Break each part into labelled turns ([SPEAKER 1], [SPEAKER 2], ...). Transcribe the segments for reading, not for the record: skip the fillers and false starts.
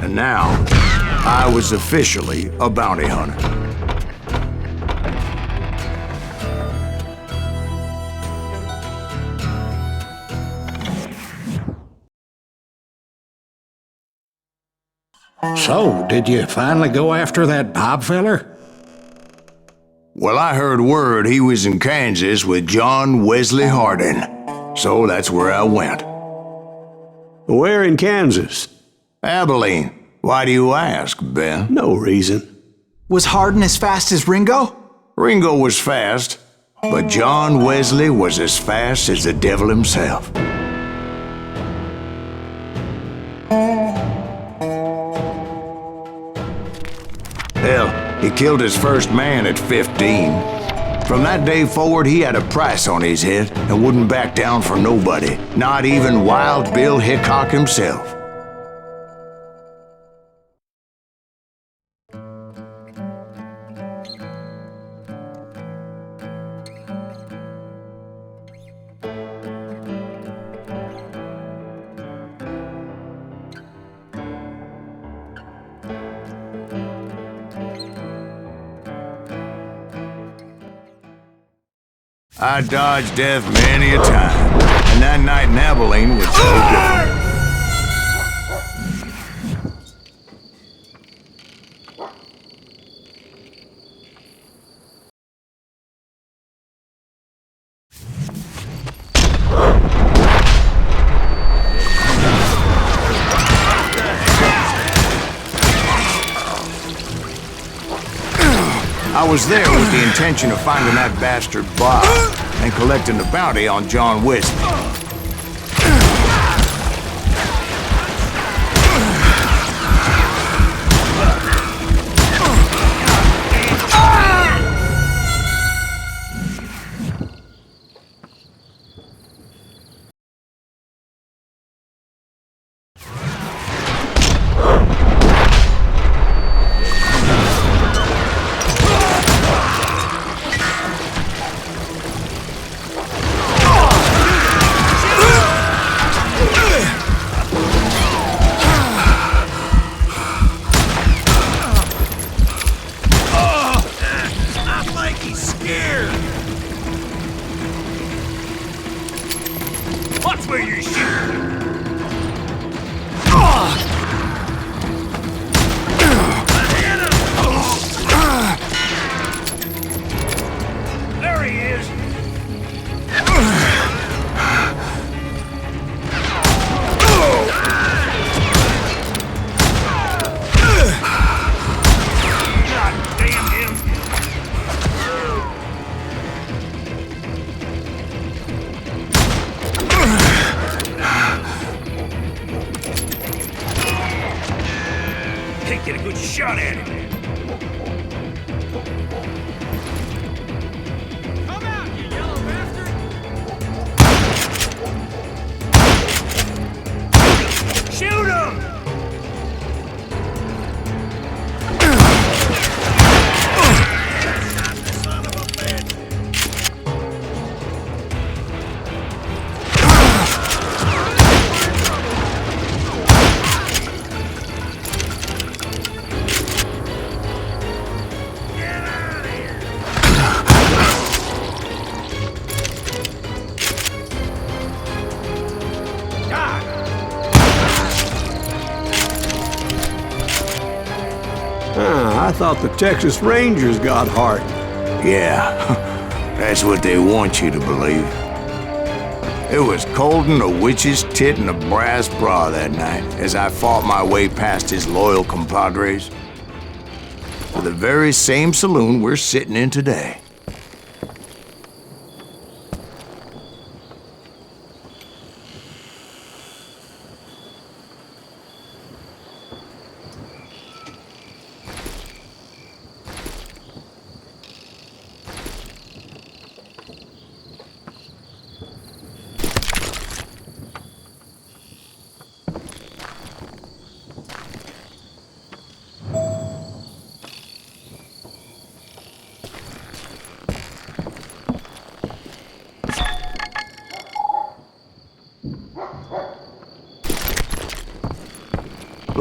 [SPEAKER 1] And now, I was officially a bounty hunter.
[SPEAKER 2] So, did you finally go after that Bob feller?
[SPEAKER 1] Well, I heard word he was in Kansas with John Wesley Hardin. So that's where I went.
[SPEAKER 3] Where in Kansas?
[SPEAKER 1] Abilene. Why do you ask, Ben?
[SPEAKER 3] No reason.
[SPEAKER 4] Was Hardin as fast as Ringo?
[SPEAKER 1] Ringo was fast, but John Wesley was as fast as the devil himself. Hell, he killed his first man at 15. From that day forward, he had a price on his head and wouldn't back down for nobody, not even Wild Bill Hickok himself. I dodged death many a time, and that night in Abilene was so different. I was there with the intention of finding that bastard Bob and collecting the bounty on John Wesley.
[SPEAKER 5] Watch where you shoot! There he is! God damn him! Can't get a good shot at him. Come out, you yellow bastard! Shoot him! Son of a bitch!
[SPEAKER 3] I thought the Texas Rangers got Hardin.
[SPEAKER 1] Yeah, that's what they want you to believe. It was cold in a witch's tit and a brass bra that night as I fought my way past his loyal compadres to the very same saloon we're sitting in today.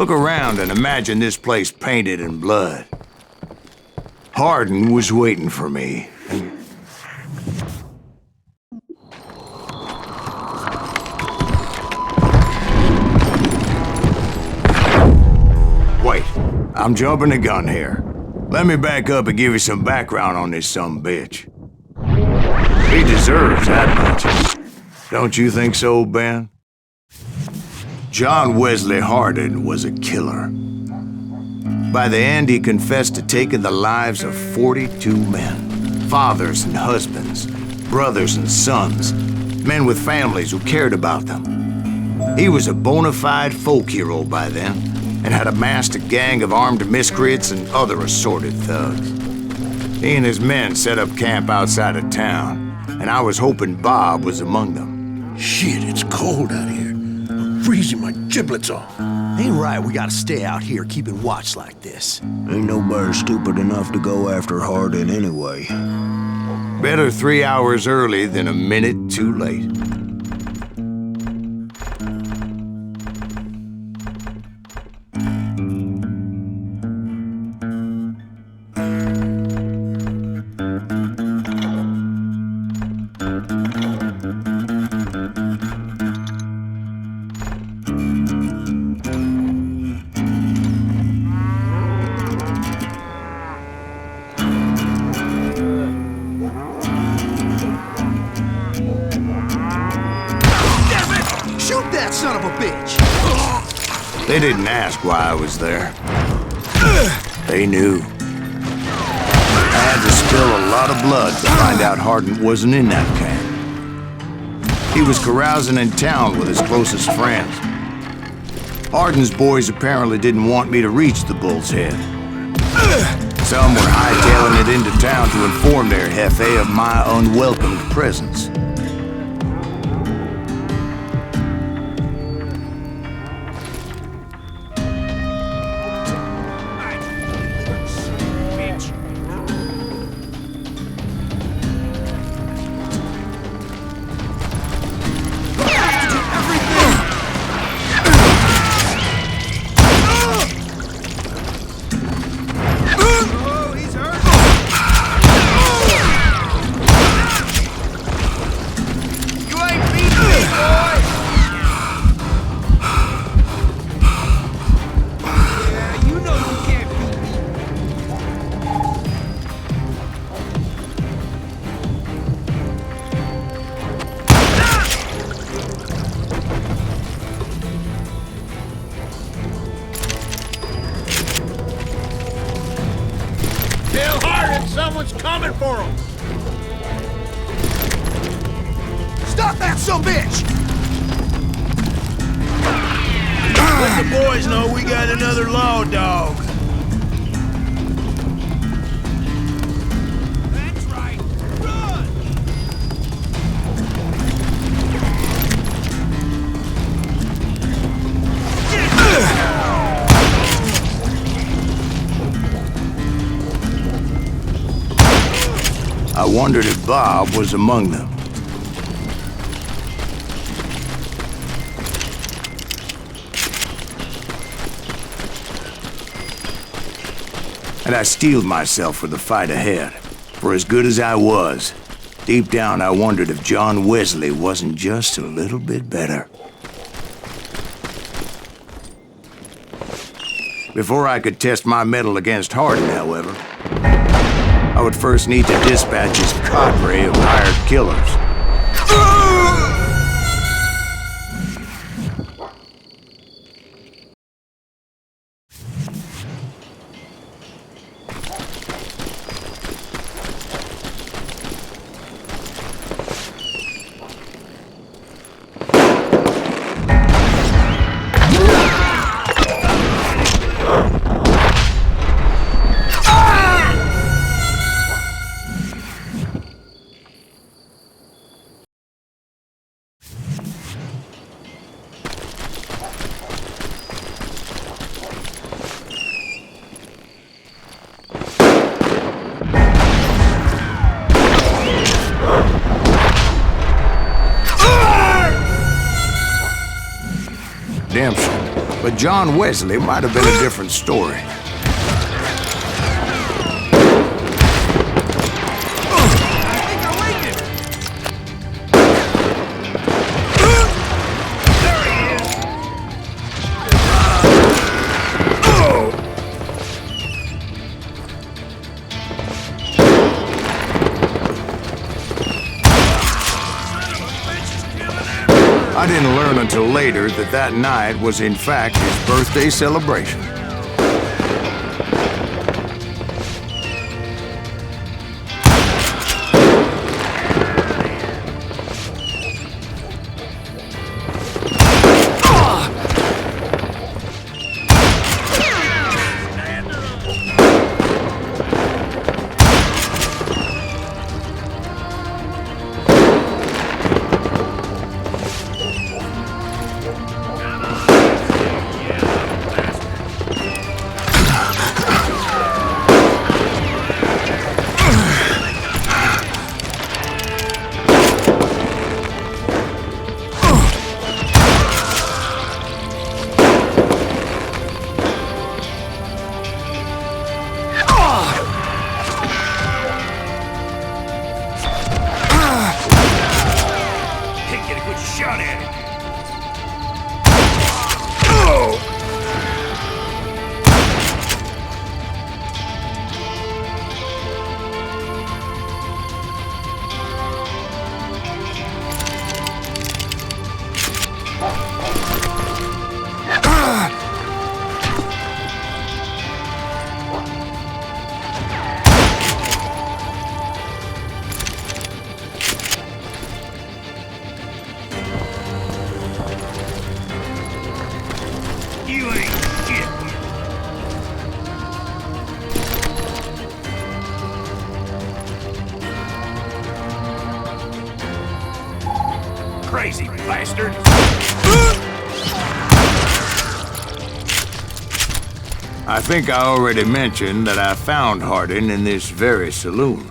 [SPEAKER 1] Look around and imagine this place painted in blood. Hardin was waiting for me. Wait, I'm jumping the gun here. Let me back up and give you some background on this sumbitch. He deserves that much. Don't you think so, Ben? John Wesley Hardin was a killer. By the end, he confessed to taking the lives of 42 men. Fathers and husbands, brothers and sons, men with families who cared about them. He was a bona fide folk hero by then, and had amassed a gang of armed miscreants and other assorted thugs. He and his men set up camp outside of town, and I was hoping Bob was among them.
[SPEAKER 6] Shit, it's cold out here. I'm freezing my giblets off.
[SPEAKER 4] Ain't right, we gotta stay out here keeping watch like this.
[SPEAKER 7] Ain't nobody stupid enough to go after Hardin anyway.
[SPEAKER 1] Better 3 hours early than a minute too late.
[SPEAKER 4] Son of a bitch!
[SPEAKER 1] They didn't ask why I was there. They knew. I had to spill a lot of blood to find out Hardin wasn't in that camp. He was carousing in town with his closest friends. Hardin's boys apparently didn't want me to reach the Bull's Head. Some were hightailing it into town to inform their jefe of my unwelcomed presence.
[SPEAKER 5] Someone's coming for him!
[SPEAKER 4] Stop that sumbitch!
[SPEAKER 5] Let the boys know we got another law dog. That's right. Run!
[SPEAKER 1] I wondered if Bob was among them. And I steeled myself for the fight ahead. For as good as I was, deep down I wondered if John Wesley wasn't just a little bit better. Before I could test my mettle against Hardin, however, I would first need to dispatch his cadre of hired killers. But John Wesley might have been a different story. I didn't learn until later that that night was in fact his birthday celebration.
[SPEAKER 5] Shot at it! You ain't shit! Crazy bastard!
[SPEAKER 1] I think I already mentioned that I found Hardin in this very saloon.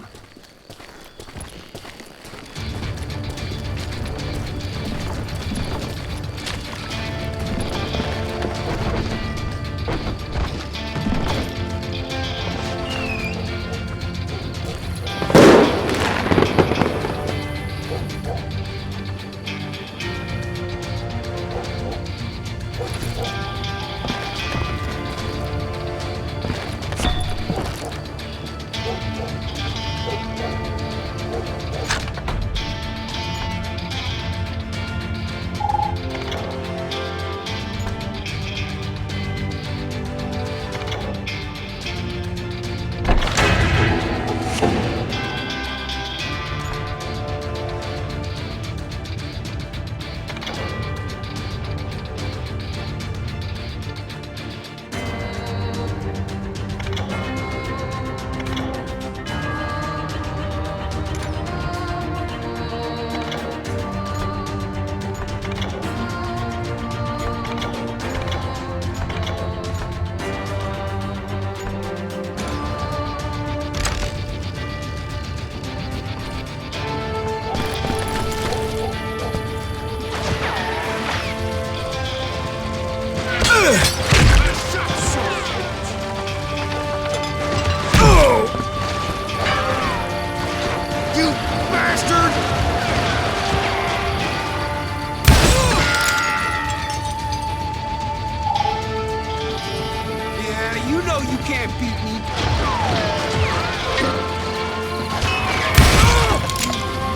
[SPEAKER 5] You can't beat me.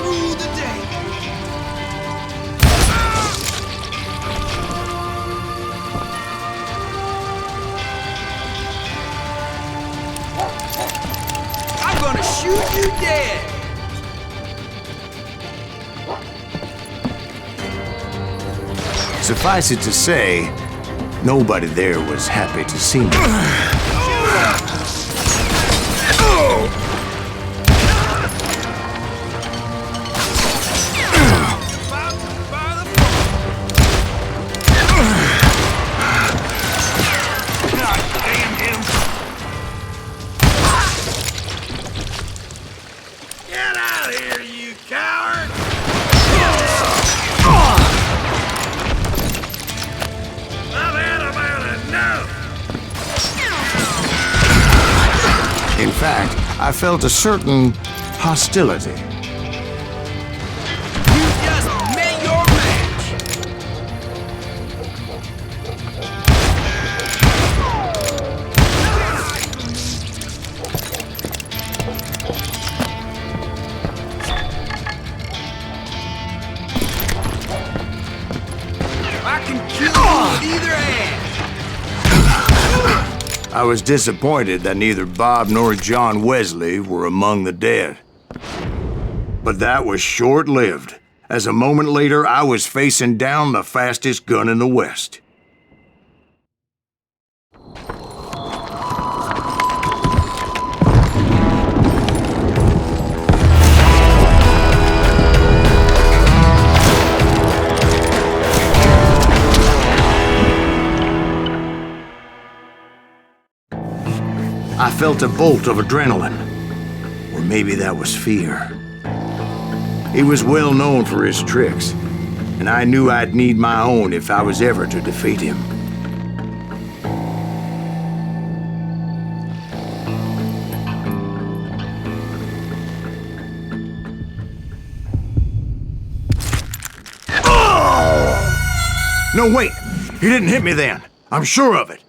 [SPEAKER 5] Rule the day. I'm gonna shoot you dead.
[SPEAKER 1] Suffice it to say, nobody there was happy to see me.
[SPEAKER 5] Get out of here, you coward! I've had about
[SPEAKER 1] In fact, I felt a certain hostility.
[SPEAKER 4] You just met your match! I can kill you with either hand!
[SPEAKER 1] I was disappointed that neither Bob nor John Wesley were among the dead. But that was short-lived, as a moment later I was facing down the fastest gun in the West. I felt a bolt of adrenaline, or maybe that was fear. He was well known for his tricks, and I knew I'd need my own if I was ever to defeat him. Oh! No, wait! He didn't hit me then. I'm sure of it.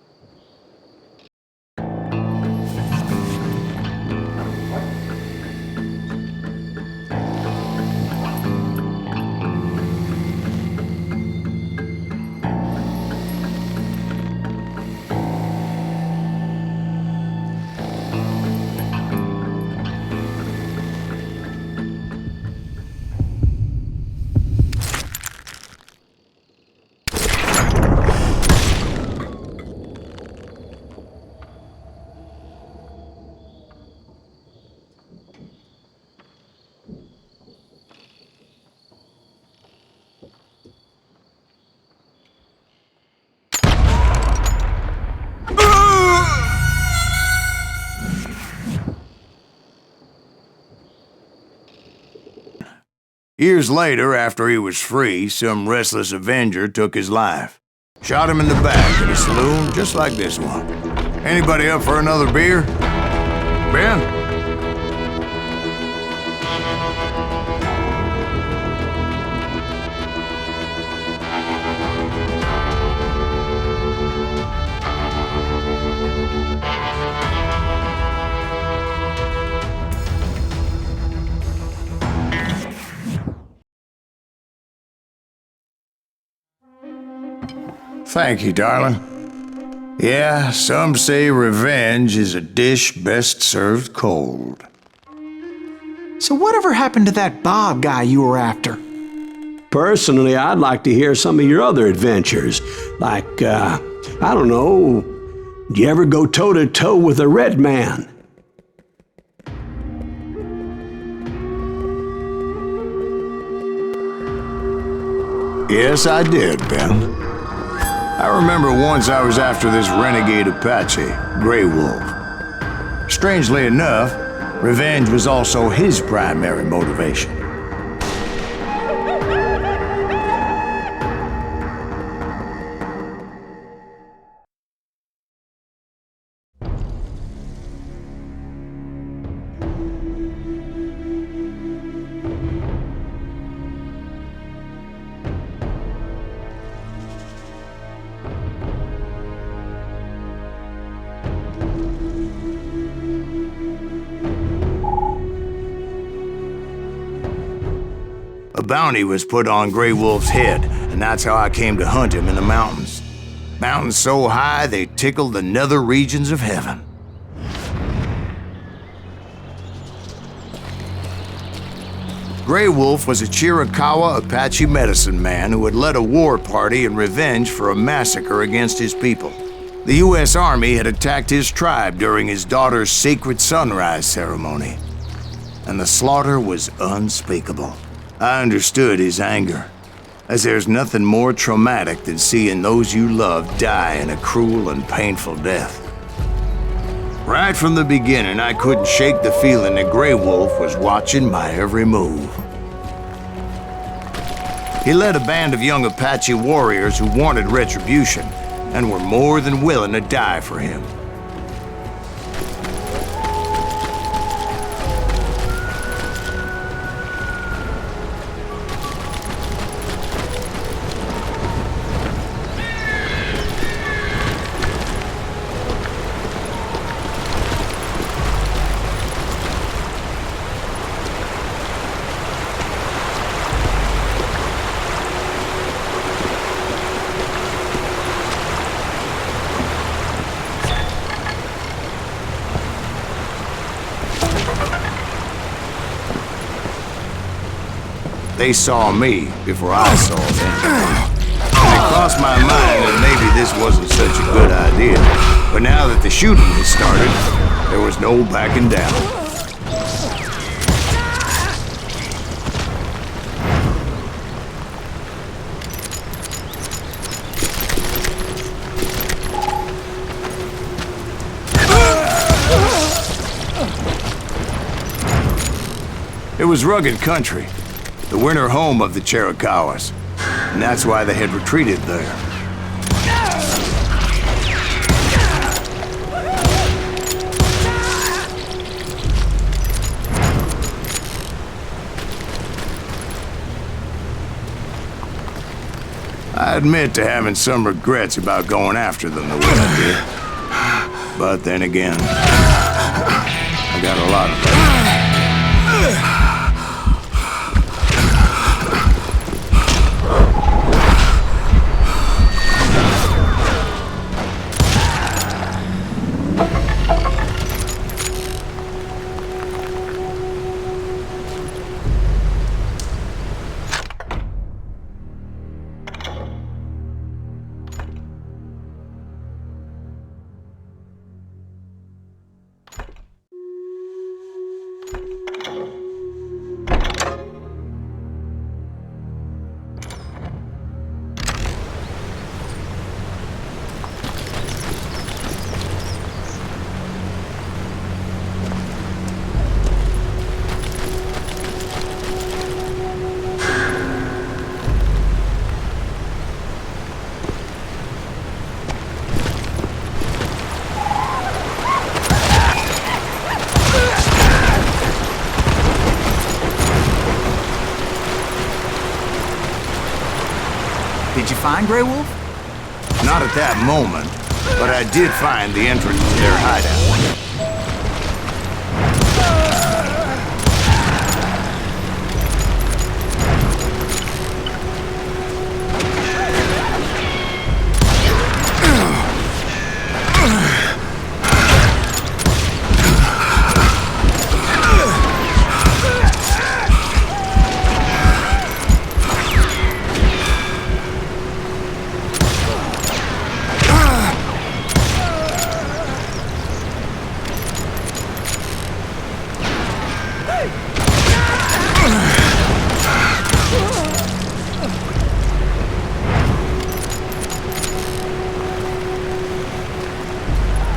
[SPEAKER 1] Years later, after he was free, some restless Avenger took his life. Shot him in the back at a saloon just like this one. Anybody up for another beer? Ben? Thank you, darling. Yeah, some say revenge is a dish best served cold.
[SPEAKER 8] So whatever happened to that Bob guy you were after?
[SPEAKER 3] Personally, I'd like to hear some of your other adventures. Like, I don't know, did you ever go toe-to-toe with a red man?
[SPEAKER 1] Yes, I did, Ben. I remember once I was after this renegade Apache, Grey Wolf. Strangely enough, revenge was also his primary motivation. A bounty was put on Grey Wolf's head, and that's how I came to hunt him in the mountains. Mountains so high they tickled the nether regions of heaven. Grey Wolf was a Chiricahua Apache medicine man who had led a war party in revenge for a massacre against his people. The U.S. Army had attacked his tribe during his daughter's sacred sunrise ceremony, and the slaughter was unspeakable. I understood his anger, as there's nothing more traumatic than seeing those you love die in a cruel and painful death. Right from the beginning, I couldn't shake the feeling that Grey Wolf was watching my every move. He led a band of young Apache warriors who wanted retribution and were more than willing to die for him. They saw me before I saw them. And it crossed my mind that maybe this wasn't such a good idea. But now that the shooting had started, there was no backing down. It was rugged country, the winter home of the Chiricahuas, and that's why they had retreated there. I admit to having some regrets about going after them the way I did. But then again, I got a lot of them.
[SPEAKER 8] Did you find Grey Wolf?
[SPEAKER 1] Not at that moment, but I did find the entrance to their hideout.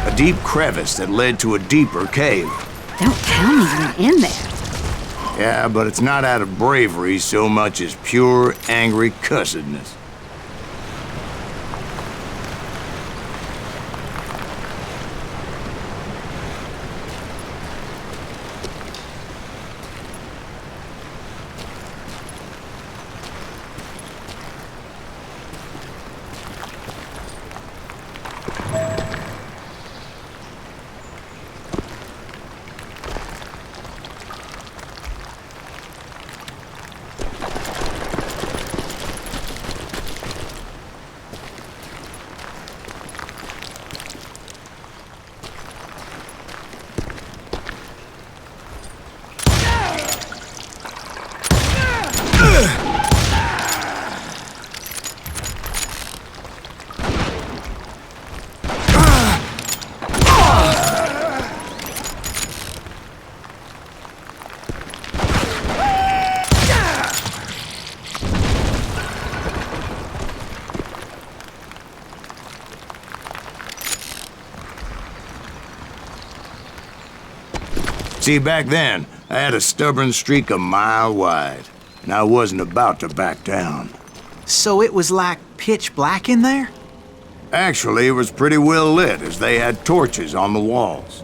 [SPEAKER 1] A deep crevice that led to a deeper cave.
[SPEAKER 9] Don't tell me you're in there.
[SPEAKER 1] Yeah, but it's not out of bravery so much as pure, angry cussedness. See, back then, I had a stubborn streak a mile wide, and I wasn't about to back down.
[SPEAKER 8] So it was like pitch black in there?
[SPEAKER 1] Actually, it was pretty well lit, as they had torches on the walls.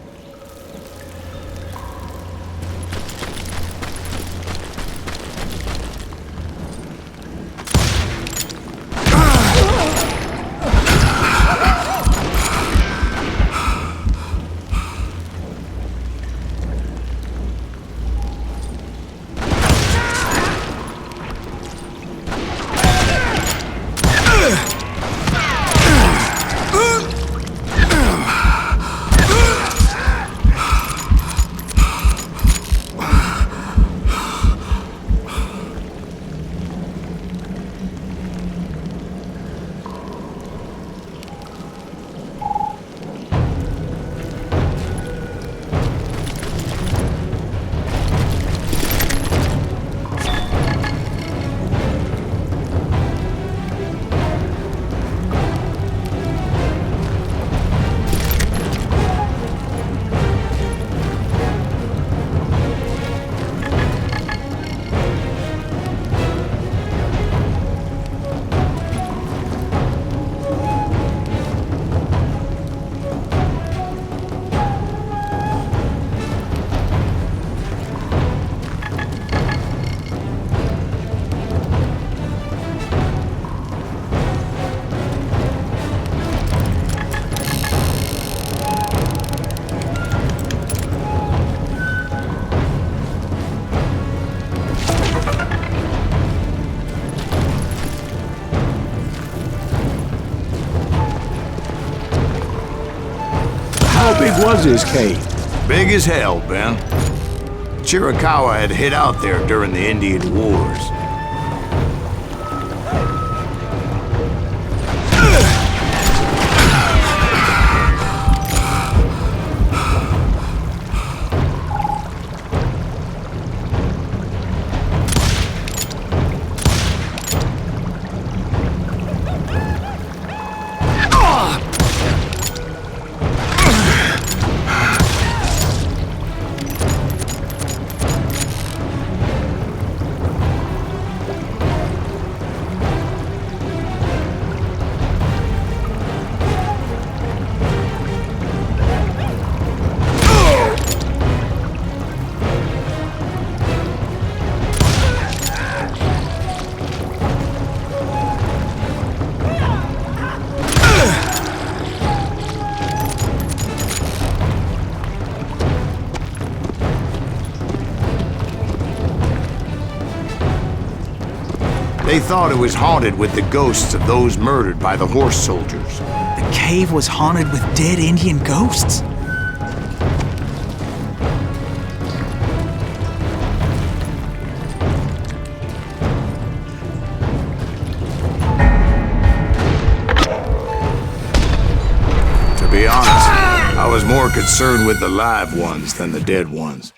[SPEAKER 3] How big was this cave?
[SPEAKER 1] Big as hell, Ben. Chiricahua had hid out there during the Indian Wars. They thought it was haunted with the ghosts of those murdered by the horse soldiers.
[SPEAKER 8] The cave was haunted with dead Indian ghosts?
[SPEAKER 1] To be honest, I was more concerned with the live ones than the dead ones.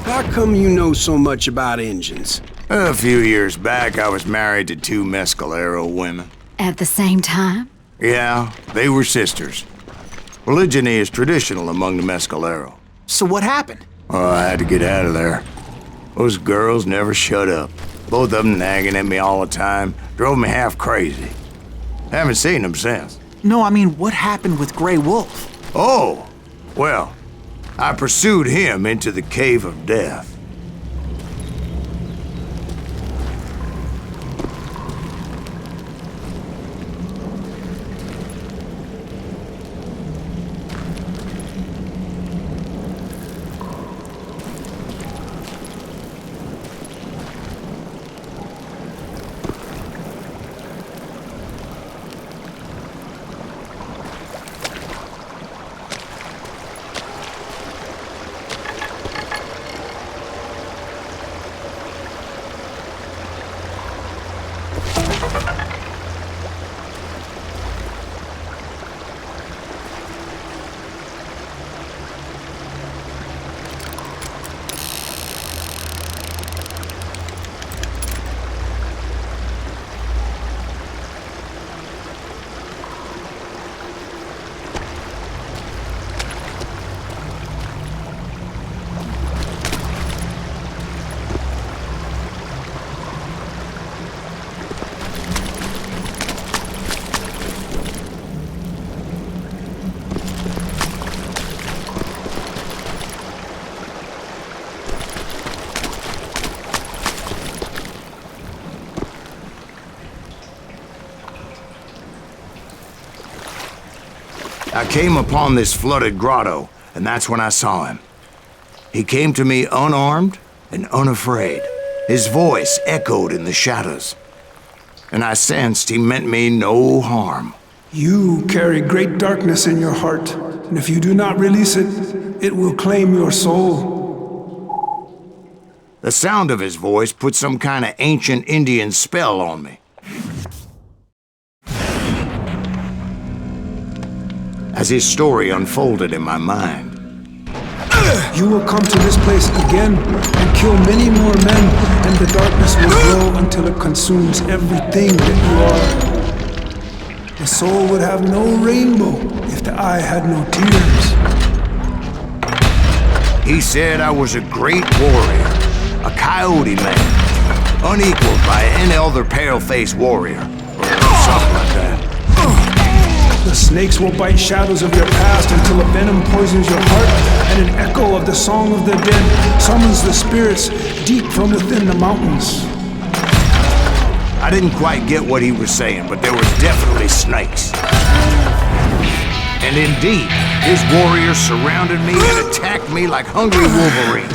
[SPEAKER 3] How come you know so much about engines?
[SPEAKER 1] A few years back, I was married to two Mescalero women.
[SPEAKER 9] At the same time?
[SPEAKER 1] Yeah, they were sisters. Polygyny is traditional among the Mescalero.
[SPEAKER 8] So what happened?
[SPEAKER 1] Oh, I had to get out of there. Those girls never shut up. Both of them nagging at me all the time. Drove me half crazy. Haven't seen them since.
[SPEAKER 8] No, I mean, what happened with Grey Wolf?
[SPEAKER 1] Oh, well, I pursued him into the Cave of Death. I came upon this flooded grotto, and that's when I saw him. He came to me unarmed and unafraid. His voice echoed in the shadows. and I sensed he meant me no harm.
[SPEAKER 10] You carry great darkness in your heart, and if you do not release it, it will claim your soul.
[SPEAKER 1] The sound of his voice put some kind of ancient Indian spell on me. As his story unfolded in my mind,
[SPEAKER 10] you will come to this place again and kill many more men, and the darkness will grow until it consumes everything that you are. The soul would have no rainbow if the eye had no tears.
[SPEAKER 1] He said I was a great warrior, a coyote man, unequaled by any other pale-faced warrior, or something like that.
[SPEAKER 10] The snakes will bite shadows of your past until a venom poisons your heart, and an echo of the song of the dead summons the spirits deep from within the mountains.
[SPEAKER 1] I didn't quite get what he was saying, but there was definitely snakes. And indeed, his warriors surrounded me and attacked me like hungry wolverines.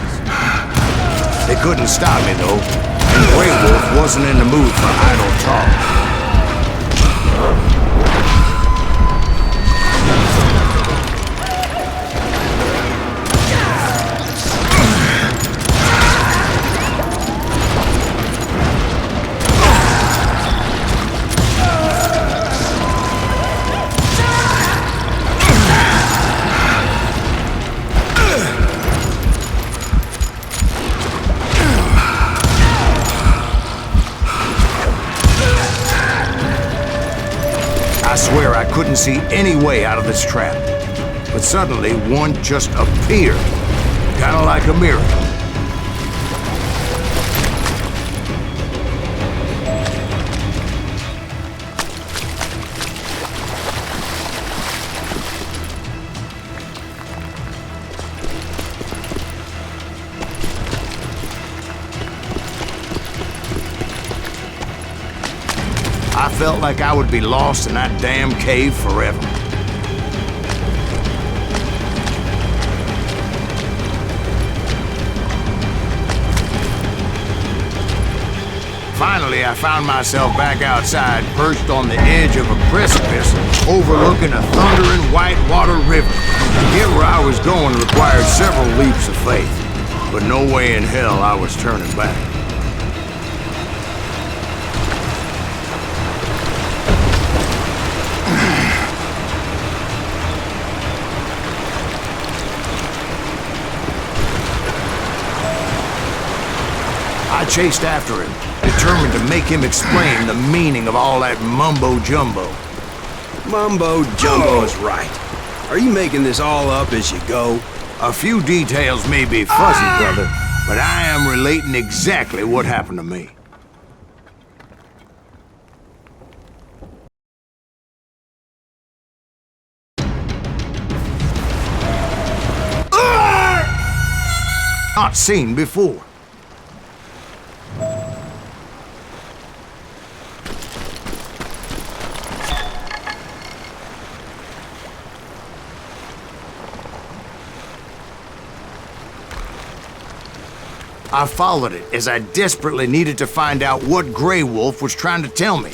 [SPEAKER 1] They couldn't stop me, though, and Grey Wolf wasn't in the mood for idle talk. I swear I couldn't see any way out of this trap. But suddenly, one just appeared. Kind of like a miracle. I felt like I would be lost in that damn cave forever. Finally, I found myself back outside, perched on the edge of a precipice, overlooking a thundering white-water river. To get where I was going required several leaps of faith, but no way in hell I was turning back. I chased after him, determined to make him explain the meaning of all that mumbo-jumbo.
[SPEAKER 7] Mumbo-jumbo is right. Are you making this all up as you go?
[SPEAKER 1] A few details may be fuzzy, brother, but I am relating exactly what happened to me. Not seen before. I followed it as I desperately needed to find out what Grey Wolf was trying to tell me.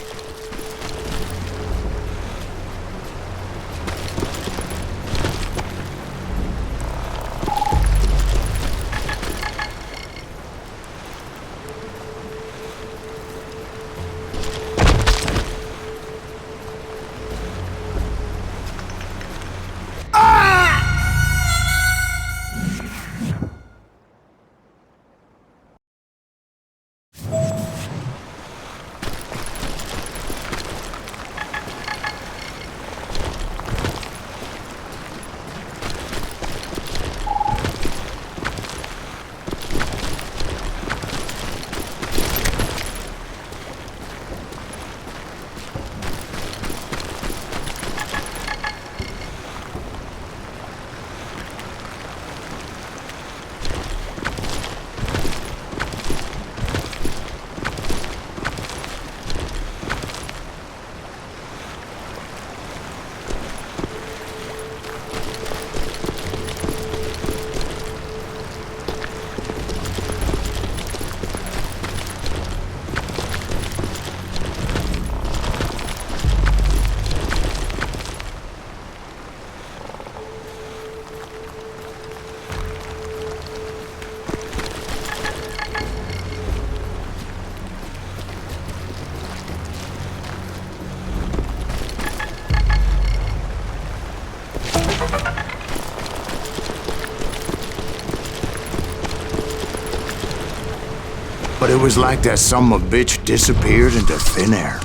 [SPEAKER 1] But it was like that son of a bitch disappeared into thin air.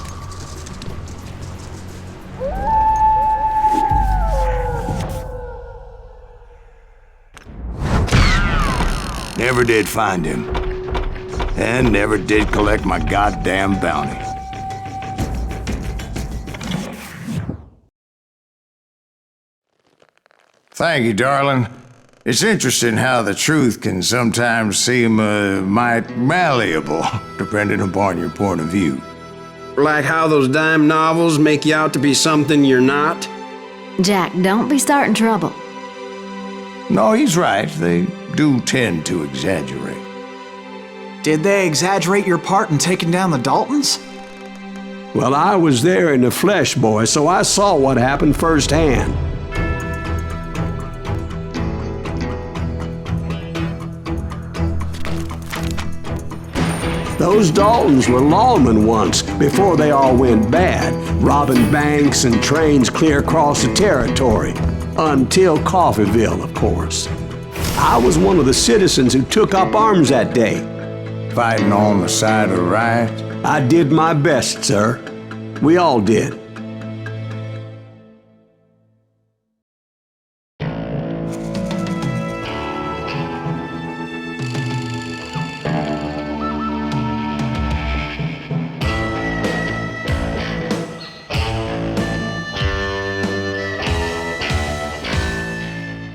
[SPEAKER 1] Never did find him. And never did collect my goddamn bounty. Thank you, darling. It's interesting how the truth can sometimes seem might malleable, depending upon your point of view.
[SPEAKER 11] Like how those dime novels make you out to be something you're not?
[SPEAKER 9] Jack, don't be starting trouble.
[SPEAKER 1] No, he's right. They do tend to exaggerate.
[SPEAKER 8] Did they exaggerate your part in taking down the Daltons?
[SPEAKER 3] Well, I was there in the flesh, boy, so I saw what happened firsthand. Those Daltons were lawmen once, before they all went bad, robbing banks and trains clear across the territory. Until Coffeeville, of course. I was one of the citizens who took up arms that day.
[SPEAKER 1] Fighting on the side of the right?
[SPEAKER 3] I did my best, sir. We all did.